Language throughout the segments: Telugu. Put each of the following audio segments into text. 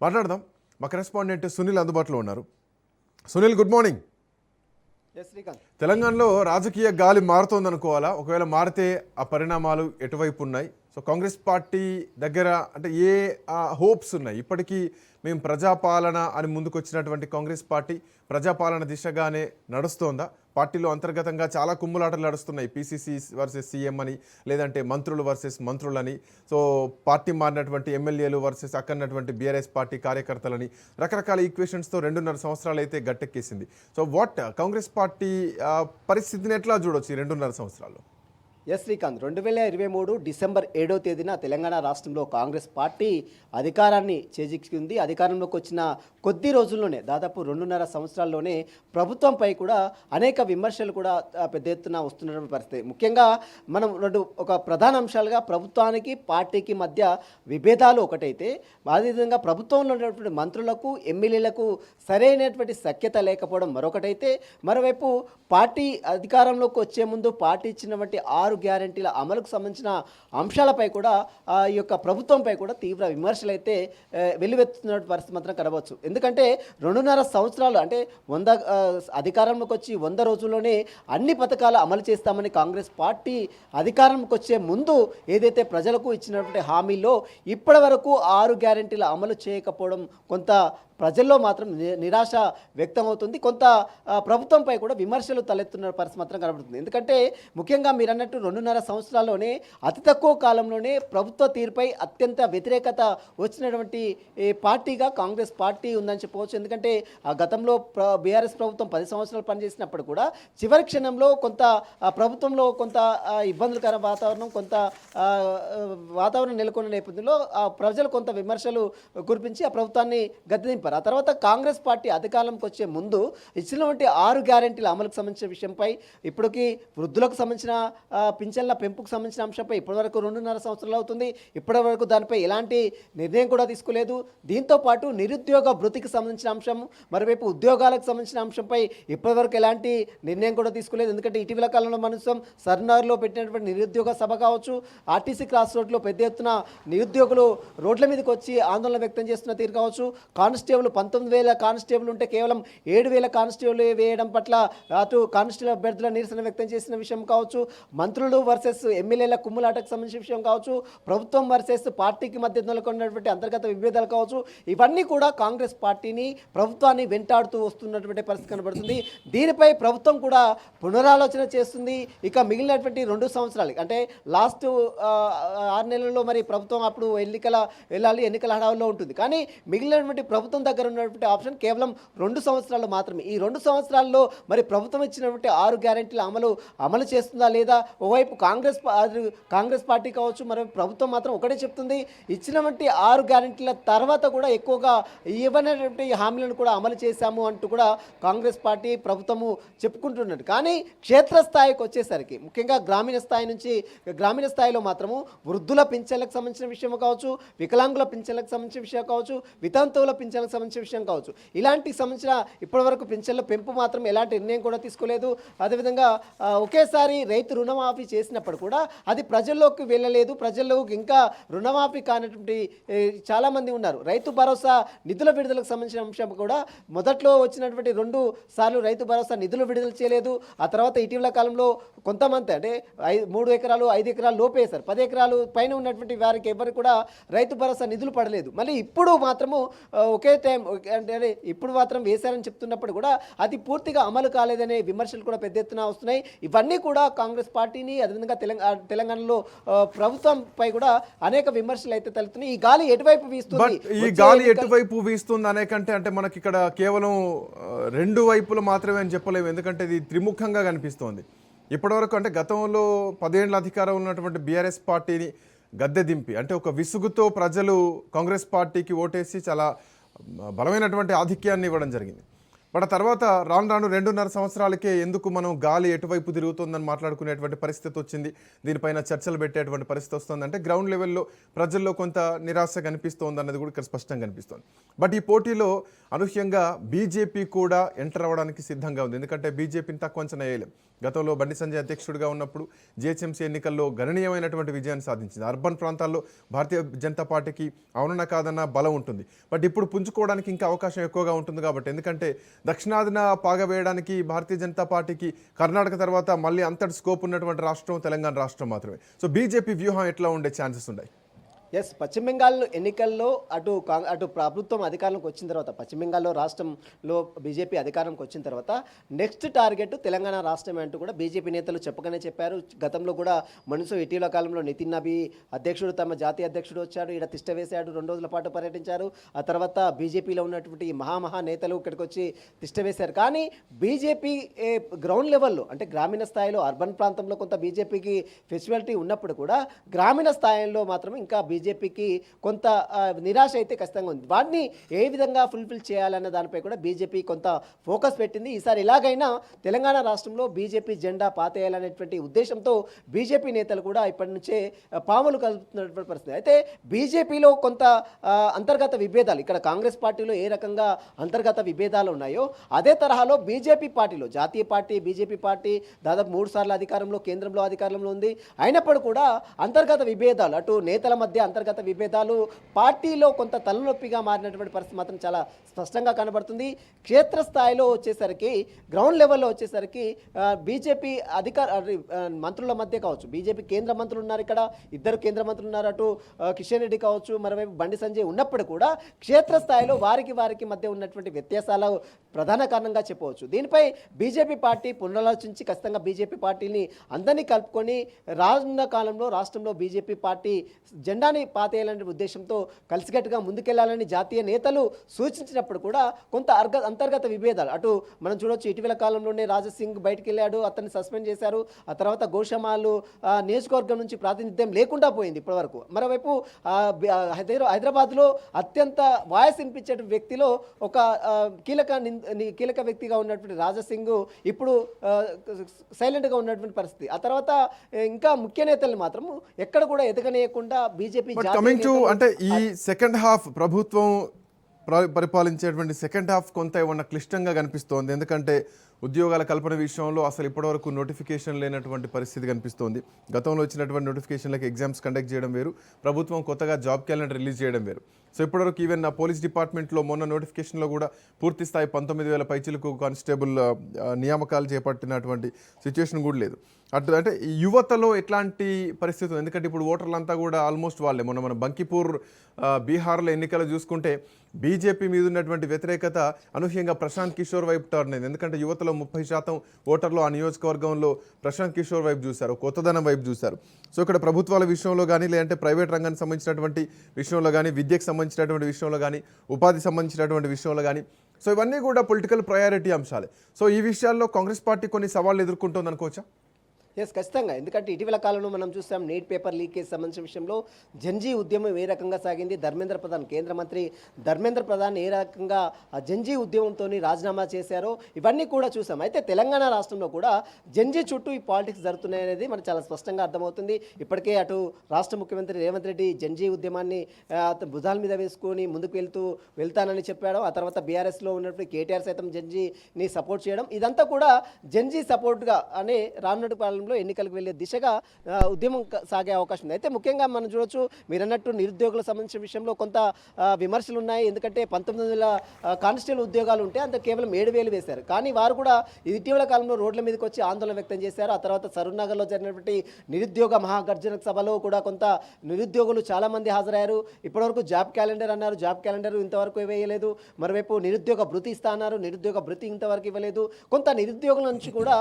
మాట్లాడదాం. మా కరెస్పాండెంట్ సునీల్ అందుబాటులో ఉన్నారు. Sunil, good morning. తెలంగాణలో రాజకీయ గాలి మారుతోందనుకోవాలా? ఒకవేళ మారితే ఆ పరిణామాలు ఎటువైపు ఉన్నాయి? సో కాంగ్రెస్ పార్టీ దగ్గర అంటే ఏ హోప్స్ ఉన్నాయి? ఇప్పటికీ మేము ప్రజాపాలన అని ముందుకొచ్చినటువంటి కాంగ్రెస్ పార్టీ ప్రజాపాలన దిశగానే నడుస్తోందా? పార్టీలో అంతర్గతంగా చాలా కుమ్ములాటలు నడుస్తున్నాయి. పీసీసీ వర్సెస్ సీఎం అని, లేదంటే మంత్రులు వర్సెస్ మంత్రులని, సో పార్టీ మారినటువంటి ఎమ్మెల్యేలు వర్సెస్ అక్కన్నటువంటి బీఆర్ఎస్ పార్టీ కార్యకర్తలని, రకరకాల ఈక్వేషన్స్తో 2.5 సంవత్సరాలు అయితే గట్టెక్కేసింది. సో వాట్ కాంగ్రెస్ పార్టీ పరిస్థితిని ఎట్లా చూడొచ్చు ఈ 2.5 సంవత్సరాలు? శ్రీకాంత్, 2023 డిసెంబర్ 7వ తేదీన తెలంగాణ రాష్ట్రంలో కాంగ్రెస్ పార్టీ అధికారాన్ని చేజిక్కింది. అధికారంలోకి వచ్చిన కొద్ది రోజుల్లోనే, దాదాపు 2.5 సంవత్సరాల్లోనే ప్రభుత్వంపై కూడా అనేక విమర్శలు కూడా పెద్ద ఎత్తున వస్తున్నటువంటి పరిస్థితి. ముఖ్యంగా మనం ఒక ప్రధాన అంశాలుగా ప్రభుత్వానికి పార్టీకి మధ్య విభేదాలు ఒకటైతే, అదేవిధంగా ప్రభుత్వంలో ఉన్నటువంటి మంత్రులకు ఎమ్మెల్యేలకు సరైనటువంటి సఖ్యత లేకపోవడం మరొకటైతే, మరోవైపు పార్టీ అధికారంలోకి వచ్చే ముందు పార్టీ ఇచ్చినటువంటి 6 గ్యారంటీల అమలుకు సంబంధించిన అంశాలపై కూడా ఈ యొక్క ప్రభుత్వంపై కూడా తీవ్ర విమర్శలు అయితే వెల్లువెత్తుతున్న పరిస్థితి మాత్రం కనవచ్చు. ఎందుకంటే 2.5 సంవత్సరాలు అంటే అధికారంలోకి వచ్చి 100 రోజుల్లోనే అన్ని పథకాలు అమలు చేస్తామని కాంగ్రెస్ పార్టీ అధికారంలోకి వచ్చే ముందు ఏదైతే ప్రజలకు ఇచ్చినటువంటి హామీలో ఇప్పటి వరకు 6 గ్యారంటీల అమలు చేయకపోవడం కొంత ప్రజల్లో మాత్రం నిరాశ వ్యక్తమవుతుంది. కొంత ప్రభుత్వంపై కూడా విమర్శలు తలెత్తున్న పరిస్థితి మాత్రం కనబడుతుంది. ఎందుకంటే ముఖ్యంగా మీరు అన్నట్టు 2.5 సంవత్సరాల్లోనే అతి తక్కువ కాలంలోనే ప్రభుత్వ తీరుపై అత్యంత వ్యతిరేకత వచ్చినటువంటి పార్టీగా కాంగ్రెస్ పార్టీ ఉందని చెప్పవచ్చు. ఎందుకంటే గతంలో బీఆర్ఎస్ ప్రభుత్వం 10 సంవత్సరాలు పనిచేసినప్పుడు కూడా చివరి క్షణంలో కొంత ప్రభుత్వంలో కొంత ఇబ్బందులకర వాతావరణం నెలకొన్న నేపథ్యంలో ప్రజలు కొంత విమర్శలు కురిపించి ఆ ప్రభుత్వాన్ని గద్దె. ఆ తర్వాత కాంగ్రెస్ పార్టీ అధికారంలోకి వచ్చే ముందు ఇచ్చినటువంటి 6 గ్యారెంటీల అమలుకు సంబంధించిన విషయంపై, ఇప్పటికీ వృద్ధులకు సంబంధించిన పింఛన్ల పెంపుకు సంబంధించిన అంశంపై ఇప్పటివరకు 2.5 సంవత్సరాలు అవుతుంది. ఇప్పటివరకు దానిపై ఎలాంటి నిర్ణయం కూడా తీసుకోలేదు. దీంతో పాటు నిరుద్యోగ భృతికి సంబంధించిన అంశం, మరోవైపు ఉద్యోగాలకు సంబంధించిన అంశంపై ఇప్పటివరకు ఎలాంటి నిర్ణయం కూడా తీసుకోలేదు. ఎందుకంటే ఇటీవల కాలంలో మనం సర్నార్లో పెట్టినటువంటి నిరుద్యోగ సభ కావచ్చు, ఆర్టీసీ క్రాస్ రోడ్లో పెద్ద ఎత్తున నిరుద్యోగులు రోడ్ల మీదకి వచ్చి ఆందోళన వ్యక్తం చేస్తున్న తీరు కావచ్చు, కానిస్టేబుల్ 19,000 కానిస్టేబుల్ ఉంటే కేవలం 7,000 కానిస్టేబుల్ వేయడం పట్ల అటు కానిస్టేబుల్ అభ్యర్థుల నిరసన వ్యక్తం చేసిన విషయం కావచ్చు, మంత్రులు వర్సెస్ ఎమ్మెల్యేల కుమ్ములాటకు సంబంధించిన విషయం కావచ్చు, ప్రభుత్వం వర్సెస్ పార్టీకి మధ్య నెలకొన్నటువంటి అంతర్గత విభేదాలు కావచ్చు, ఇవన్నీ కూడా కాంగ్రెస్ పార్టీని ప్రభుత్వాన్ని వెంటాడుతూ వస్తున్నటువంటి పరిస్థితి కనబడుతుంది. దీనిపై ప్రభుత్వం కూడా పునరాలోచన చేస్తుంది. ఇక మిగిలినటువంటి 2 సంవత్సరాలు అంటే లాస్ట్ 6 నెలల్లో మరి ప్రభుత్వం అప్పుడు ఎన్నికల హడావుల్లో ఉంటుంది. కానీ మిగిలినటువంటి ప్రభుత్వం దగ్గర ఉన్నటువంటి ఆప్షన్ కేవలం 2 సంవత్సరాలు మాత్రమే. ఈ 2 సంవత్సరాల్లో మరి ప్రభుత్వం ఇచ్చినటువంటి 6 గ్యారెంటీల అమలు చేస్తుందా లేదా? ఓవైపు కాంగ్రెస్ పార్టీ కావచ్చు, మరి ప్రభుత్వం మాత్రం ఒకటే చెప్తుంది, ఇచ్చినటువంటి 6 గ్యారెంటీల తర్వాత కూడా ఎక్కువగా ఇవ్వనటువంటి హామీలను కూడా అమలు చేశాము అంటూ కూడా కాంగ్రెస్ పార్టీ ప్రభుత్వము చెప్పుకుంటున్నట్టు. కానీ క్షేత్రస్థాయికి వచ్చేసరికి, ముఖ్యంగా గ్రామీణ స్థాయిలో మాత్రము వృద్ధుల పింఛన్లకు సంబంధించిన విషయం కావచ్చు, వికలాంగుల పింఛన్లకు సంబంధించిన విషయం కావచ్చు, వితంతువుల పింఛన్లకు సంబంధించిన విషయం కావచ్చు, ఇలాంటి సంబంధించిన ఇప్పటివరకు పింఛన్ల పెంపు మాత్రం ఎలాంటి నిర్ణయం కూడా తీసుకోలేదు. అదేవిధంగా ఒకేసారి రైతు రుణమాఫీ చేసినప్పుడు కూడా అది ప్రజల్లోకి వెళ్ళలేదు. ప్రజల్లోకి ఇంకా రుణమాఫీ కానటువంటి చాలామంది ఉన్నారు. రైతు భరోసా నిధుల విడుదలకు సంబంధించిన అంశం కూడా మొదట్లో వచ్చినటువంటి 2 సార్లు రైతు భరోసా నిధులు విడుదల చేయలేదు. ఆ తర్వాత ఇటీవల కాలంలో కొంతమంది అంటే 3 ఎకరాలు 5 ఎకరాలు లోపేశారు. 10 ఎకరాలు పైన ఉన్నటువంటి వారికి ఎవరికి కూడా రైతు భరోసా నిధులు పడలేదు. మళ్ళీ ఇప్పుడు మాత్రము ఒకే టైం అంటే ఇప్పుడు మాత్రం వేశారని చెప్తున్నప్పుడు కూడా అది పూర్తిగా అమలు కాలేదనే విమర్శలు కూడా పెద్ద ఎత్తున వస్తున్నాయి. ఇవన్నీ కూడా కాంగ్రెస్ పార్టీని, అదేవిధంగా తెలంగాణలో ప్రభుత్వంపై కూడా అనేక విమర్శలు అయితే తలెత్తున్నాయి. ఈ గాలి ఎటువైపు వీస్తుంది అనే కంటే అంటే మనకి ఇక్కడ కేవలం 2 వైపులు మాత్రమే అని చెప్పలేము. ఎందుకంటే ఇది త్రిముఖంగా కనిపిస్తోంది. ఇప్పటివరకు అంటే గతంలో 10 ఏళ్ల అధికారం ఉన్నటువంటి బీఆర్ఎస్ పార్టీని గద్దె దింపి అంటే ఒక విసుగుతో ప్రజలు కాంగ్రెస్ పార్టీకి ఓటేసి చాలా బలమైనటువంటి ఆధిక్యాన్ని ఇవ్వడం జరిగింది. బట్ తర్వాత రాను 2.5 సంవత్సరాలకే ఎందుకు మనం గాలి ఎటువైపు తిరుగుతుందని మాట్లాడుకునేటువంటి పరిస్థితి వచ్చింది. దీనిపైన చర్చలు పెట్టేటువంటి పరిస్థితి వస్తుందంటే గ్రౌండ్ లెవెల్లో ప్రజల్లో కొంత నిరాశ కనిపిస్తోంది అన్నది కూడా ఇక్కడ స్పష్టంగా కనిపిస్తోంది. బట్ ఈ పోటీలో అనూహ్యంగా బీజేపీ కూడా ఎంటర్ అవ్వడానికి సిద్ధంగా ఉంది. ఎందుకంటే బీజేపీని తక్కువ అంచనా వేయలేం. గతంలో బండి సంజయ్ అధ్యక్షుడిగా ఉన్నప్పుడు జిహెచ్ఎంసీ ఎన్నికల్లో గణనీయమైనటువంటి విజయాన్ని సాధించింది. అర్బన్ ప్రాంతాల్లో భారతీయ జనతా పార్టీకి అవునన్నా కాదన్నా బలం ఉంటుంది. బట్ ఇప్పుడు పుంజుకోవడానికి ఇంకా అవకాశం ఎక్కువగా ఉంటుంది కాబట్టి, ఎందుకంటే దక్షిణాదిన పాగవేయడానికి భారతీయ జనతా పార్టీకి కర్ణాటక తర్వాత మళ్ళీ అంతటి స్కోప్ ఉన్నటువంటి రాష్ట్రం తెలంగాణ రాష్ట్రం మాత్రమే. సో బీజేపీ వ్యూహం ఎట్లా ఉండే ఛాన్సెస్ ఉన్నాయి? ఎస్, పశ్చిమ బెంగాల్ ఎన్నికల్లో అటు ప్రభుత్వం అధికారంలోకి వచ్చిన తర్వాత, పశ్చిమ బెంగాల్లో రాష్ట్రంలో బీజేపీ అధికారంలోకి వచ్చిన తర్వాత నెక్స్ట్ టార్గెట్ తెలంగాణ రాష్ట్రం అంటూ కూడా బీజేపీ నేతలు చెప్పగానే చెప్పారు. గతంలో కూడా మనసు ఇటీవల కాలంలో నితిన్ నబీ అధ్యక్షుడు, తమ జాతీయ అధ్యక్షుడు వచ్చాడు, ఇక్కడ తిష్ట వేశాడు, 2 రోజుల పాటు పర్యటించారు. ఆ తర్వాత బీజేపీలో ఉన్నటువంటి మహా నేతలు ఇక్కడికి వచ్చి తిష్ట వేశారు. కానీ బీజేపీ గ్రౌండ్ లెవెల్లో, అంటే గ్రామీణ స్థాయిలో, అర్బన్ ప్రాంతంలో కొంత బీజేపీకి ఫెసిలిటీ ఉన్నప్పుడు కూడా గ్రామీణ స్థాయిలో మాత్రం ఇంకా బీజేపీకి కొంత నిరాశ అయితే ఖచ్చితంగా ఉంది. వాటిని ఏ విధంగా ఫుల్ఫిల్ చేయాలన్న దానిపై కూడా బీజేపీ కొంత ఫోకస్ పెట్టింది. ఈసారి ఎలాగైనా తెలంగాణ రాష్ట్రంలో బీజేపీ జెండా పాతేయాలనేటువంటి ఉద్దేశంతో బీజేపీ నేతలు కూడా ఇప్పటి నుంచే పాములు కలుపుతున్నటువంటి పరిస్థితి. అయితే బీజేపీలో కొంత అంతర్గత విభేదాలు, ఇక్కడ కాంగ్రెస్ పార్టీలో ఏ రకంగా అంతర్గత విభేదాలు ఉన్నాయో అదే తరహాలో బీజేపీ పార్టీలో, జాతీయ పార్టీ బీజేపీ పార్టీ దాదాపు 3 సార్లు అధికారంలో, కేంద్రంలో అధికారంలో ఉంది. అయినప్పుడు కూడా అంతర్గత విభేదాలు, అటు నేతల మధ్య అంతర్గత విభేదాలు పార్టీలో కొంత తలనొప్పిగా మారినటువంటి పరిస్థితి మాత్రం చాలా స్పష్టంగా కనబడుతుంది. క్షేత్రస్థాయిలో వచ్చేసరికి, గ్రౌండ్ లెవెల్లో వచ్చేసరికి బీజేపీ మంత్రుల మధ్య కావచ్చు, బీజేపీ కేంద్ర మంత్రులు ఉన్నారు, ఇక్కడ 2 కేంద్ర మంత్రులు ఉన్నారు, అటు కిషన్ రెడ్డి కావచ్చు, మరోవైపు బండి సంజయ్ ఉన్నప్పుడు కూడా క్షేత్రస్థాయిలో వారికి మధ్య ఉన్నటువంటి వ్యత్యాసాలు ప్రధాన కారణంగా చెప్పవచ్చు. దీనిపై బీజేపీ పార్టీ పునరాలోచించి ఖచ్చితంగా బీజేపీ పార్టీని అందరినీ కలుపుకొని రానున్న కాలంలో రాష్ట్రంలో బీజేపీ పార్టీ జెండాని పాతేయాలనే ఉద్దేశంతో కలిసికట్టుగా ముందుకెళ్లాలని జాతీయ నేతలు సూచించినప్పుడు కూడా కొంత అంతర్గత విభేదాలు, అటు మనం చూడొచ్చు ఇటీవల కాలంలోనే రాజసింగ్ బయటికి వెళ్ళాడు, అతన్ని సస్పెండ్ చేశారు. ఆ తర్వాత గోషమాలు నియోజకవర్గం నుంచి ప్రాతినిధ్యం లేకుండా పోయింది ఇప్పటివరకు. మరోవైపు హైదరాబాద్లో అత్యంత వాయిస్ వినిపించే వ్యక్తిలో ఒక కీలక వ్యక్తిగా ఉన్నటువంటి రాజసింగ్ ఇప్పుడు సైలెంట్గా ఉన్నటువంటి పరిస్థితి. ఆ తర్వాత ఇంకా ముఖ్య నేతల్ని మాత్రం ఎక్కడ కూడా ఎదగనేయకుండా బీజేపీ కమింగ్ టు, అంటే ఈ సెకండ్ హాఫ్ ప్రభుత్వం పరిపాలించేటువంటి సెకండ్ హాఫ్ కొంత ఏమన్నా క్లిష్టంగా కనిపిస్తోంది. ఎందుకంటే ఉద్యోగాల కల్పన విషయంలో అసలు ఇప్పటివరకు నోటిఫికేషన్ లేనటువంటి పరిస్థితి కనిపిస్తోంది. గతంలో వచ్చినటువంటి నోటిఫికేషన్లకు ఎగ్జామ్స్ కండక్ట్ చేయడం వేరు, ప్రభుత్వం కొత్తగా జాబ్ క్యాలెండర్ రిలీజ్ చేయడం వేరు. సో ఇప్పటివరకు ఈవెన్ పోలీస్ డిపార్ట్మెంట్లో మొన్న నోటిఫికేషన్లో కూడా పూర్తి స్థాయి 19,000 పైచిలకు కానిస్టేబుల్ నియామకాలు చేపట్టినటువంటి సిచ్యువేషన్ కూడా లేదు. అంటే యువతలో ఎట్లాంటి పరిస్థితి ఉంది? ఎందుకంటే ఇప్పుడు ఓటర్లంతా కూడా ఆల్మోస్ట్ వాళ్ళే. మన బంకిపూర్ బీహార్లో ఎన్నికలు చూసుకుంటే బీజేపీ మీద ఉన్నటువంటి వ్యతిరేకత అనూహ్యంగా ప్రశాంత్ కిషోర్ వైపు టర్న్ అయింది. ఎందుకంటే యువతలో 30% ఓటర్లు ఆ నియోజకవర్గంలో ప్రశాంత్ కిషోర్ వైపు చూశారు, కొత్తదనం వైపు చూశారు. సో ఇక్కడ ప్రభుత్వాల విషయంలో కానీ, లేదంటే ప్రైవేట్ రంగానికి సంబంధించినటువంటి విషయంలో కానీ, విద్యకు సంబంధించినటువంటి విషయంలో కానీ, ఉపాధి సంబంధించినటువంటి విషయంలో కానీ, సో ఇవన్నీ కూడా పొలిటికల్ ప్రయారిటీ అంశాలే. సో ఈ విషయాల్లో కాంగ్రెస్ పార్టీ కొన్ని సవాళ్ళు ఎదుర్కొంటుంది అనుకోవచ్చా? ఎస్, ఖచ్చితంగా. ఎందుకంటే ఇటీవల కాలంలో మనం చూస్తాం నీట్ పేపర్ లీకేజ్ సంబంధించిన విషయంలో జంజీ ఉద్యమం ఏ రకంగా సాగింది, కేంద్ర మంత్రి ధర్మేంద్ర ప్రధాన్ ఏ రకంగా ఆ జంజీ ఉద్యమంతో రాజీనామా చేశారో ఇవన్నీ కూడా చూసాం. అయితే తెలంగాణ రాష్ట్రంలో కూడా జంజీ చుట్టూ ఈ పాలిటిక్స్ జరుగుతున్నాయనేది మనకు చాలా స్పష్టంగా అర్థమవుతుంది. ఇప్పటికే అటు రాష్ట్ర ముఖ్యమంత్రి రేవంత్ రెడ్డి జంజీ ఉద్యమాన్ని భుజాల మీద వేసుకొని ముందుకు వెళ్తానని చెప్పాడు. ఆ తర్వాత బీఆర్ఎస్లో ఉన్నప్పుడు కేటీఆర్ సైతం జంజీని సపోర్ట్ చేయడం, ఇదంతా కూడా జంజీ సపోర్ట్గా అనే రానున్నటి కాలంలో ఎన్నికలకు వెళ్లే దిశగా ఉద్యమం సాగే అవకాశం ఉంది. అయితే ముఖ్యంగా మనం చూడొచ్చు, మీరన్నట్టు నిరుద్యోగులకు సంబంధించిన విషయంలో కొంత విమర్శలు ఉన్నాయి. ఎందుకంటే 19,000 కానిస్టేబుల్ ఉద్యోగాలు ఉంటే అంత కేవలం 7,000 వేశారు. కానీ వారు కూడా ఇటీవల కాలంలో రోడ్ల మీదకి వచ్చి ఆందోళన వ్యక్తం చేశారు. ఆ తర్వాత సరూర్నగర్లో జరిగినటువంటి నిరుద్యోగ మహాగర్జన సభలో కూడా కొంత నిరుద్యోగులు చాలామంది హాజరయ్యారు. ఇప్పటివరకు జాబ్ క్యాలెండర్ అన్నారు, జాబ్ క్యాలెండర్ ఇంతవరకు వేయలేదు. మరోవైపు నిరుద్యోగ భృతి ఇస్తా అన్నారు, నిరుద్యోగ భృతి ఇంతవరకు ఇవ్వలేదు. కొంత నిరుద్యోగుల నుంచి కూడా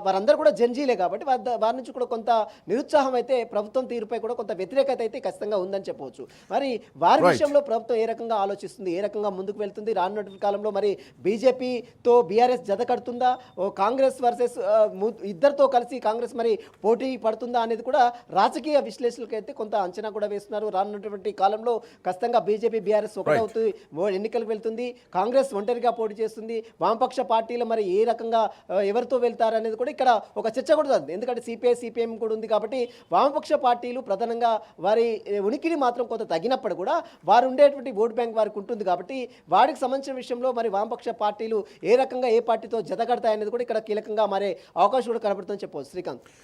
వారందరూ కూడా జంజీలే కాబట్టి వారి నుంచి కూడా కొంత నిరుత్సాహం అయితే ప్రభుత్వం తీరుపై కూడా కొంత వ్యతిరేకత అయితే ఖచ్చితంగా ఉందని చెప్పవచ్చు. మరి వారి విషయంలో ప్రభుత్వం ఏ రకంగా ఆలోచిస్తుంది, ఏ రకంగా ముందుకు వెళ్తుంది, రానున్న కాలంలో మరి బీజేపీతో బీఆర్ఎస్ జత కడుతుందా, కాంగ్రెస్ వర్సెస్ ఇద్దరితో కలిసి కాంగ్రెస్ మరి పోటీ పడుతుందా అనేది కూడా రాజకీయ విశ్లేషకులకు అయితే కొంత అంచనా కూడా వేస్తున్నారు. రానున్నటువంటి కాలంలో ఖచ్చితంగా బీజేపీ బీఆర్ఎస్ ఒకటవుతుంది, ఎన్నికలకు వెళ్తుంది, కాంగ్రెస్ ఒంటరిగా పోటీ చేస్తుంది, వామపక్ష పార్టీలు మరి ఏ రకంగా ఎవరితో వెళ్తారు అనేది కూడా ఇక్కడ ఒక చర్చ కూడా ఉంది. ఎందుకంటే సిపిఐ సిపిఎం కూడా ఉంది కాబట్టి వామపక్ష పార్టీలు ప్రధానంగా వారి ఉనికిని మాత్రం కొంత తగినప్పుడు కూడా వారు ఉండేటువంటి ఓట్ బ్యాంక్ వారికి ఉంటుంది కాబట్టి వారికి సంబంధించిన విషయంలో మరి వామపక్ష పార్టీలు ఏ రకంగా ఏ పార్టీతో జతకడతాయనేది కూడా ఇక్కడ కీలకంగా మారే అవకాశం కూడా కనబడుతుందని చెప్పవచ్చు శ్రీకాంత్.